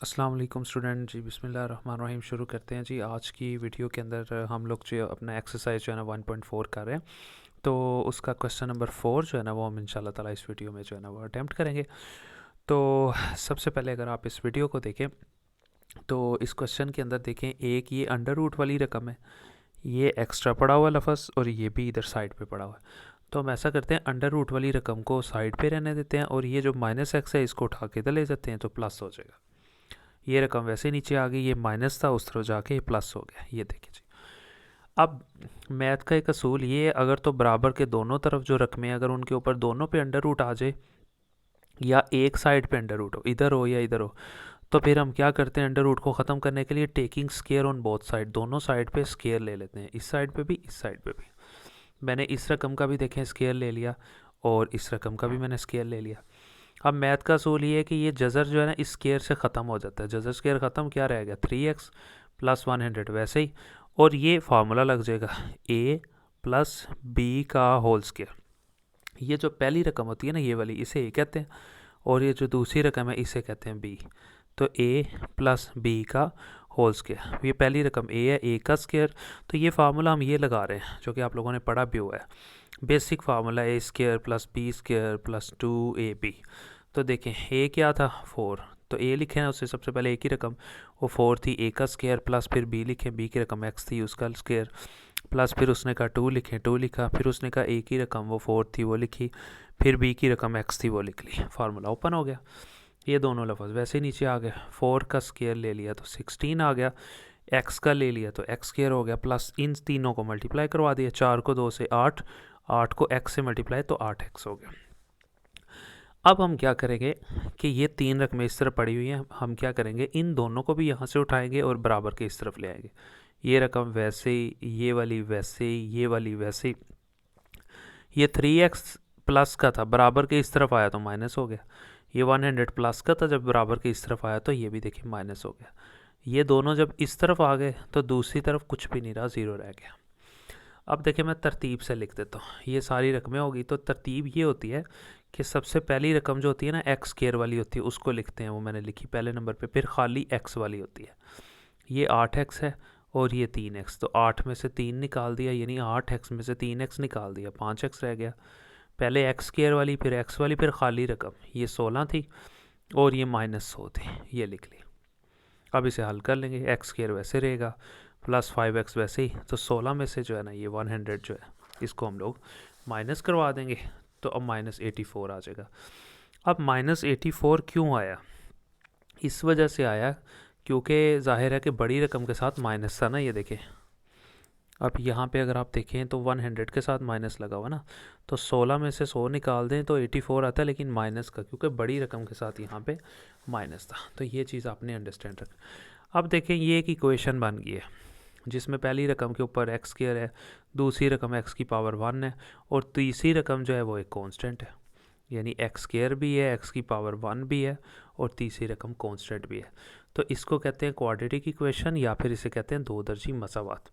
अस्सलाम वालेकुम स्टूडेंट जी। बिस्मिल्लाहिर्रहमानिर्रहीम। शुरू करते हैं जी। आज की वीडियो के अंदर हम लोग जो अपना एक्सरसाइज जो है ना 1.4 कर रहे हैं, तो उसका क्वेश्चन नंबर 4 जो है ना वो हम इंशाल्लाह ताला इस वीडियो में जो है ना वो अटैम्प्ट करेंगे। तो सबसे पहले अगर आप इस वीडियो को देखें तो इस क्वेश्चन के अंदर देखें, एक ये अंडर रूट वाली रकम है, ये एक्स्ट्रा पड़ा हुआ लफज और ये भी इधर साइड पे पड़ा हुआ है। तो हम ऐसा करते हैं, अंडर रूट वाली रकम को साइड पे रहने देते हैं और ये जो माइनस एक्स है इसको उठा के इधर ले जाते हैं तो प्लस हो जाएगा। ये रकम वैसे नीचे आ गई, ये माइनस था उस तरफ जाके ये प्लस हो गया। ये देखिए जी। अब मैथ का एक असूल ये है, अगर तो बराबर के दोनों तरफ जो रकमें अगर उनके ऊपर दोनों पे अंडर रूट आ जाए या एक साइड पे अंडर रूट हो, इधर हो या इधर हो, तो फिर हम क्या करते हैं, अंडर रूट को ख़त्म करने के लिए taking square on both side, दोनों साइड पे स्केयर ले लेते हैं, इस साइड पे भी इस साइड पे भी। मैंने इस रकम का भी देखें स्केयर ले लिया और इस रकम का भी मैंने स्केयर ले लिया। अब मैथ का असूल ये है कि ये जज़र जो है ना इस स्केयर से ख़त्म हो जाता है, जज़र स्केयर ख़त्म, क्या रह गया 3x प्लस 100 वैसे ही, और ये फार्मूला लग जाएगा a प्लस बी का होल स्केयर। ये जो पहली रकम होती है ना ये वाली, इसे a कहते हैं, और ये जो दूसरी रकम है इसे कहते हैं b। तो a प्लस बी का होल स्केयर, ये पहली रकम a है, a का स्केयर। तो ये फार्मूला हम ये लगा रहे हैं जो कि आप लोगों ने पढ़ा भी हुआ है, basic formula a square plus b square plus 2ab। तो देखें a क्या था 4, तो a लिखे ना, उससे सबसे पहले a की रकम वो 4 थी, a का स्केयर, प्लस फिर b लिखें, b की रकम x थी उसका स्केयर, प्लस फिर उसने कहा 2 लिखें, 2 लिखा, फिर उसने कहा a की रकम वो 4 थी वो लिखी, फिर b की रकम x थी वो लिख ली। फार्मूला ओपन हो गया। ये दोनों लफज वैसे नीचे आ गए, 4 का स्केयर ले लिया तो 16 आ गया, x का ले लिया तो x स्केयर हो गया, प्लस इन तीनों को मल्टीप्लाई करवा दिया, 4 को 2 से 8, 8 को x से मल्टीप्लाई तो 8x हो गया। अब हम क्या करेंगे कि ये तीन रकमें इस तरफ पड़ी हुई हैं, हम क्या करेंगे इन दोनों को भी यहाँ से उठाएंगे और बराबर के इस तरफ ले आएंगे। ये रकम वैसे ही, ये वाली वैसे ही, ये वाली वैसे ही। ये 3x प्लस का था, बराबर के इस तरफ आया तो माइनस हो गया। ये 100 प्लस का था, जब बराबर के इस तरफ आया तो ये भी देखिए माइनस हो गया। ये दोनों जब इस तरफ आ गए तो दूसरी तरफ कुछ भी नहीं रहा, ज़ीरो रह गया। अब देखिए मैं तरतीब से लिख देता हूँ, ये सारी रकमें होगी तो तरतीब ये होती है कि सबसे पहली रकम जो होती है ना एक्स स्केयर वाली होती है उसको लिखते हैं, वो मैंने लिखी पहले नंबर पे, फिर खाली एक्स वाली होती है। ये 8x है और ये 3x, तो 8 में से 3 निकाल दिया, यानी 8x में से 3x निकाल दिया, 5x रह गया। पहले एक्स स्केयर वाली, फिर एक्स वाली, फिर खाली रकम, ये 16 थी और ये -100 थी, ये लिख ली। अब इसे हल कर लेंगे, एक्स स्केयर वैसे रहेगा प्लस 5x वैसे ही, तो 16 में से जो है ना ये 100 जो है इसको हम लोग माइनस करवा देंगे, तो अब -84 आ जाएगा। अब -84 क्यों आया, इस वजह से आया क्योंकि जाहिर है कि बड़ी रकम के साथ माइनस था ना, ये देखें। अब यहाँ पे अगर आप देखें तो 100 के साथ माइनस लगा हुआ ना, तो 16 में से 100 निकाल दें तो 84 आता है, लेकिन माइनस का, क्योंकि बड़ी रकम के साथ यहाँ पे माइनस था। तो ये चीज़ आपने अंडरस्टैंड रखना। अब देखें ये एक इक्वेशन बन गई है जिसमें पहली रकम के ऊपर एक्स स्क्वायर है, दूसरी रकम एक्स की पावर 1 है और तीसरी रकम जो है वो एक कांस्टेंट है, यानी एक्स स्क्वायर भी है, एक्स की पावर 1 भी है और तीसरी रकम कांस्टेंट भी है। तो इसको कहते हैं क्वाड्रेटिक इक्वेशन या फिर इसे कहते हैं दो दर्जी मसावात।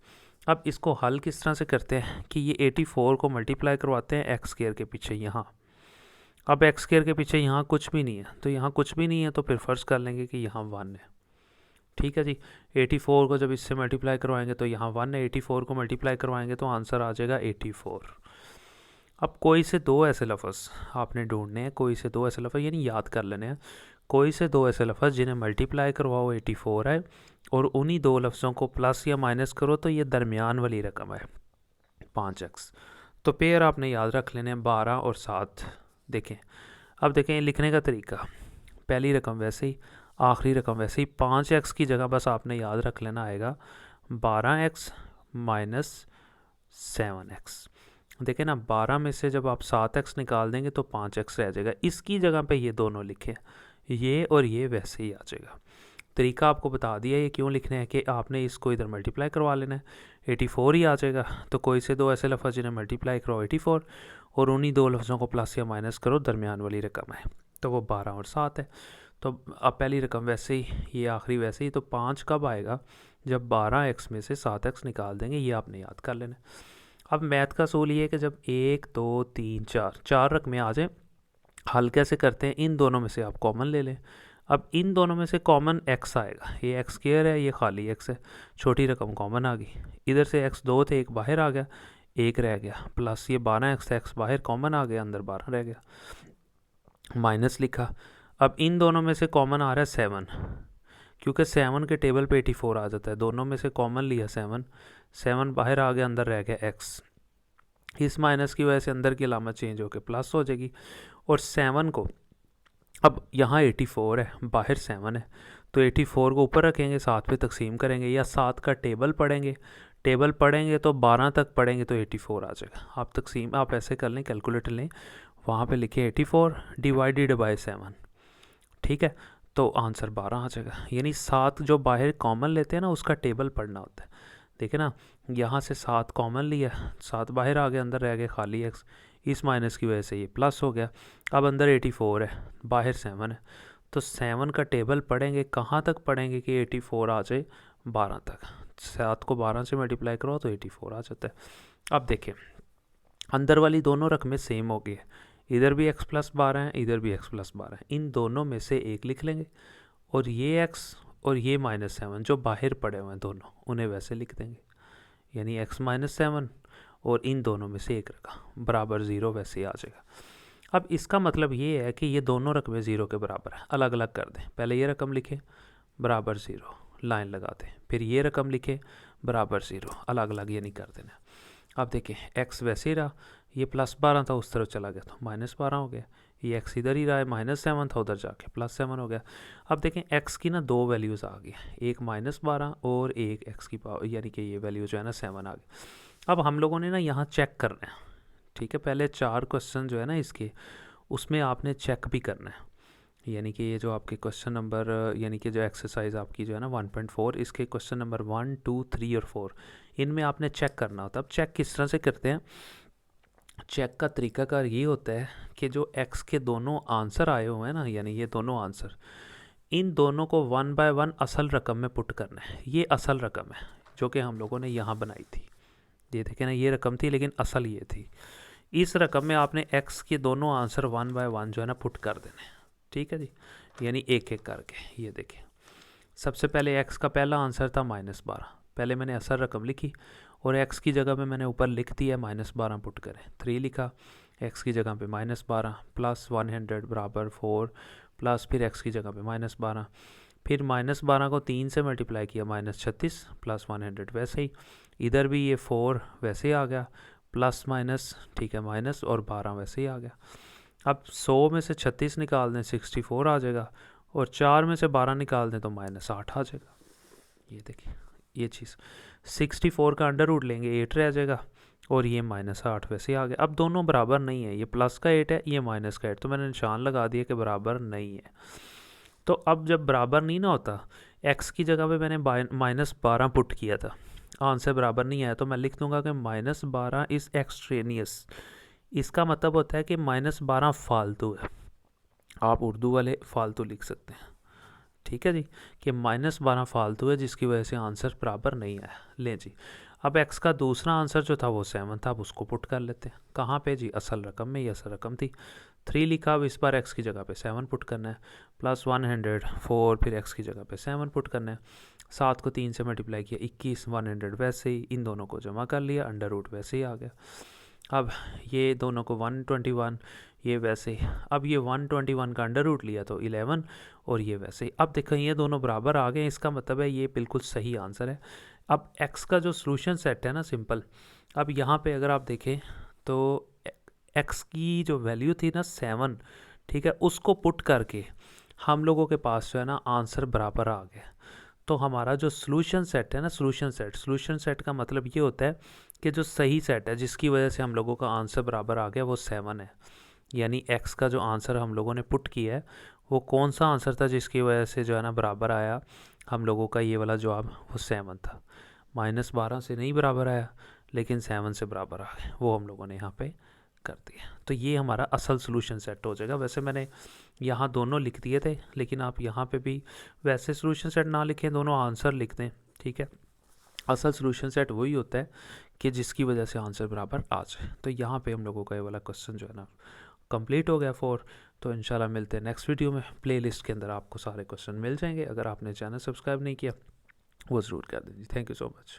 अब इसको हल किस तरह से करते हैं कि ये 84 को मल्टीप्लाई करवाते हैं एक्स स्क्वायर के पीछे यहाँ। अब एक्स स्क्वायर के पीछे यहाँ कुछ भी नहीं है, तो यहाँ कुछ भी नहीं है तो फिर फ़र्ज़ कर लेंगे कि यहाँ 1 है। ठीक है जी। 84 को जब इससे मल्टीप्लाई करवाएंगे तो यहाँ 1 है, 84 को मल्टीप्लाई करवाएंगे तो आंसर आ जाएगा 84। अब कोई से दो ऐसे लफ्ज़ आपने ढूंढने हैं, कोई से दो ऐसे लफ्ज़ यानी याद कर लेने हैं, कोई से दो ऐसे लफ्ज़ जिन्हें मल्टीप्लाई करवाओ 84 है और उन्हीं दो लफ्ज़ों को प्लस या माइनस करो तो ये दरमियान वाली रकम है 5x। तो पेयर आपने याद रख लेने हैं 12 और 7। देखें, अब देखें लिखने का तरीका, पहली रकम वैसे ही, आखिरी रकम वैसे ही, 5x की जगह बस आपने याद रख लेना आएगा 12x माइनस 7x। देखें ना, 12 में से जब आप 7x निकाल देंगे तो 5x रह जाएगा, इसकी जगह पे ये दोनों लिखें, ये और ये वैसे ही आ जाएगा। तरीका आपको बता दिया ये क्यों लिखना है कि आपने इसको इधर मल्टीप्लाई करवा लेना है, 84 ही आ जाएगा। तो कोई से दो ऐसे लफ्ज़ जिन्हें मल्टीप्लाई करो 84 और उन्हीं दो लफ्ज़ों को प्लस या माइनस करो, दरमियान वाली रकम है, तो वो 12 और 7 है। तो अब पहली रकम वैसे ही, ये आखिरी वैसे ही, तो 5 कब आएगा जब 12x में से 7x निकाल देंगे, ये आपने याद कर लेना। अब मैथ का असूल ये है कि जब 1 2 3 4 रकमें आ जाएं, हल कैसे करते हैं, इन दोनों में से आप कॉमन ले लें। अब इन दोनों में से कॉमन x आएगा, ये एक्स स्क्वायर है, ये खाली x है, छोटी रकम कॉमन आ गई। इधर से x 2 थे, एक बाहर आ गया, एक रह गया, प्लस ये 12x था, x बाहर कॉमन आ गया, अंदर 12 रह गया, माइनस लिखा। अब इन दोनों में से कॉमन आ रहा है 7, क्योंकि 7 के टेबल पे 84 आ जाता है, दोनों में से कॉमन लिया 7 बाहर आ गया, अंदर रह गया x। इस माइनस की वजह से अंदर की अलामत चेंज होकर प्लस हो जाएगी। और 7 को अब यहाँ 84 है, बाहर 7 है, तो 84 को ऊपर रखेंगे, 7 पे तकसीम करेंगे या 7 का टेबल पढ़ेंगे, टेबल पढ़ेंगे तो 12 तक पढ़ेंगे तो 84 आ जाएगा। आप तकसीम आप ऐसे कर लें, कैलकुलेटर लें, वहाँ पे लिखें 84 डिवाइडेड बाय 7, ठीक है, तो आंसर 12 आ जाएगा। यानी 7 जो बाहर कॉमन लेते हैं ना, उसका टेबल पढ़ना होता है। देखे ना, यहाँ से 7 कॉमन लिया, 7 बाहर आ गया, अंदर रह गए खाली x, इस माइनस की वजह से ये प्लस हो गया। अब अंदर 84 है, बाहर 7 है, तो 7 का टेबल पढ़ेंगे, कहाँ तक पढ़ेंगे कि 84 आ जाए 12 तक। 7 को 12 से मल्टीप्लाई करो तो 84 आ जाता है। अब देखें, अंदर वाली दोनों रकमें सेम हो गई है, इधर भी x प्लस 12 है, इधर भी x प्लस 12 है, इन दोनों में से एक लिख लेंगे, और ये x और ये -7 जो बाहर पड़े हुए हैं दोनों, उन्हें वैसे लिख देंगे, यानी x -7 और इन दोनों में से एक रखा बराबर 0, वैसे ही आ जाएगा। अब इसका मतलब ये है कि ये दोनों रकमें 0 के बराबर है, अलग अलग कर दें। पहले ये रकम लिखें बराबर 0, लाइन लगा दें, फिर ये रकम लिखें बराबर 0, अलग अलग ये नहीं कर देना। अब देखें, x वैसे ही रहा, ये +12 था, उस तरफ चला गया तो -12 हो गया, ये x इधर ही रहा है, -7 था, उधर जाके +7 हो गया। अब देखें, x की ना 2 वैल्यूज़ आ गई, एक -12 और एक x की पावर, यानी कि ये वैल्यू जो है ना 7 आ गई। अब हम लोगों ने ना यहाँ चेक करना है, ठीक है, पहले 4 क्वेश्चन जो है ना इसके, उसमें आपने चेक भी करना है, यानी कि ये जो आपके क्वेश्चन नंबर, यानी कि जो एक्सरसाइज आपकी जो है ना 1.4, इसके क्वेश्चन नंबर 1, 2, 3 और 4, इनमें आपने चेक करना होता है। अब चेक किस तरह से करते हैं, चेक का तरीकाकार ये होता है कि जो x के दोनों आंसर आए हुए हैं ना, यानी ये दोनों आंसर, इन दोनों को 1 बाय 1 असल रकम में पुट करना है। ये असल रकम है जो कि हम लोगों ने यहाँ बनाई थी, ये देखें ना, ये रकम थी लेकिन असल ये थी। इस रकम में आपने x के दोनों आंसर 1 बाय 1 जो है ना पुट कर देने, ठीक है जी, यानी एक एक करके। ये देखें, सबसे पहले x का पहला आंसर था -12, पहले मैंने असल रकम लिखी और x की जगह पे मैंने ऊपर लिख दिया -12 पुट करें, 3 लिखा, x की जगह पे -12 प्लस 100 बराबर 4, प्लस फिर x की जगह पे -12, फिर -12 को 3 से मल्टीप्लाई किया, -36 प्लस 100, वैसे ही इधर भी ये 4 वैसे ही आ गया, प्लस माइनस, ठीक है, माइनस, और 12 वैसे ही आ गया। अब 100 में से 36 निकाल दें, 64 आ जाएगा, और 4 में से 12 निकाल दें तो -8 आ जाएगा। ये देखिए, ये चीज़ 64 का अंडर रूट लेंगे, 8 रह जाएगा, और ये -8 वैसे ही आ गया। अब दोनों बराबर नहीं है, ये प्लस का 8 है, ये माइनस का 8, तो मैंने निशान लगा दिया कि बराबर नहीं है। तो अब जब बराबर नहीं ना होता, x की जगह पे मैंने -12 पुट किया था, आंसर बराबर नहीं आया, तो मैं लिख दूंगा कि -12 इज़ एक्सट्रेनियस। इसका मतलब होता है कि -12 फालतू है, आप उर्दू वाले फालतू लिख सकते हैं, ठीक है जी, कि -12 फालतू है जिसकी वजह से आंसर बराबर नहीं आया। लें जी, अब x का दूसरा आंसर जो था वो 7 था, अब उसको पुट कर लेते हैं, कहाँ पे जी, असल रकम में, ये असल रकम थी, 3 लिखा, अब इस बार x की जगह पे 7 पुट करना है, प्लस 104, फिर x की जगह पे 7 पुट करना है, 7 को 3 से मल्टीप्लाई किया, 21, 100 वैसे ही, इन दोनों को जमा कर लिया, अंडर रूट वैसे ही आ गया। अब ये दोनों को 121, ये वैसे ही, अब ये 121 का अंडर रूट लिया तो 11, और ये वैसे ही। अब देखें, ये दोनों बराबर आ गए, इसका मतलब है ये बिल्कुल सही आंसर है। अब x का जो सॉल्यूशन सेट है ना, सिंपल, अब यहाँ पे अगर आप देखें तो x की जो वैल्यू थी ना 7, ठीक है, उसको पुट करके हम लोगों के पास जो है ना आंसर बराबर आ गया। तो हमारा जो सॉल्यूशन सेट है ना, सॉल्यूशन सेट का मतलब ये होता है कि जो सही सेट है जिसकी वजह से हम लोगों का आंसर बराबर आ गया, वो 7 है। यानी x का जो आंसर हम लोगों ने पुट किया है, वो कौन सा आंसर था जिसकी वजह से जो है ना बराबर आया हम लोगों का ये वाला जवाब, वो 7 था। -12 से नहीं बराबर आया, लेकिन 7 से बराबर आ गया, वो हम लोगों ने यहाँ पे कर दिया। तो ये हमारा असल सॉल्यूशन सेट हो जाएगा। वैसे मैंने यहाँ दोनों लिख दिए थे, लेकिन आप यहाँ पे भी वैसे सॉल्यूशन सेट ना लिखें, दोनों आंसर लिख दें, ठीक है। असल सॉल्यूशन सेट वही होता है कि जिसकी वजह से आंसर बराबर आ जाए। तो यहाँ पे हम लोगों का ये वाला क्वेश्चन जो है ना कंप्लीट हो गया 4। तो इंशाल्लाह मिलते हैं नेक्स्ट वीडियो में। प्लेलिस्ट के अंदर आपको सारे क्वेश्चन मिल जाएंगे। अगर आपने चैनल सब्सक्राइब नहीं किया वो ज़रूर कर दीजिए। Thank you so much.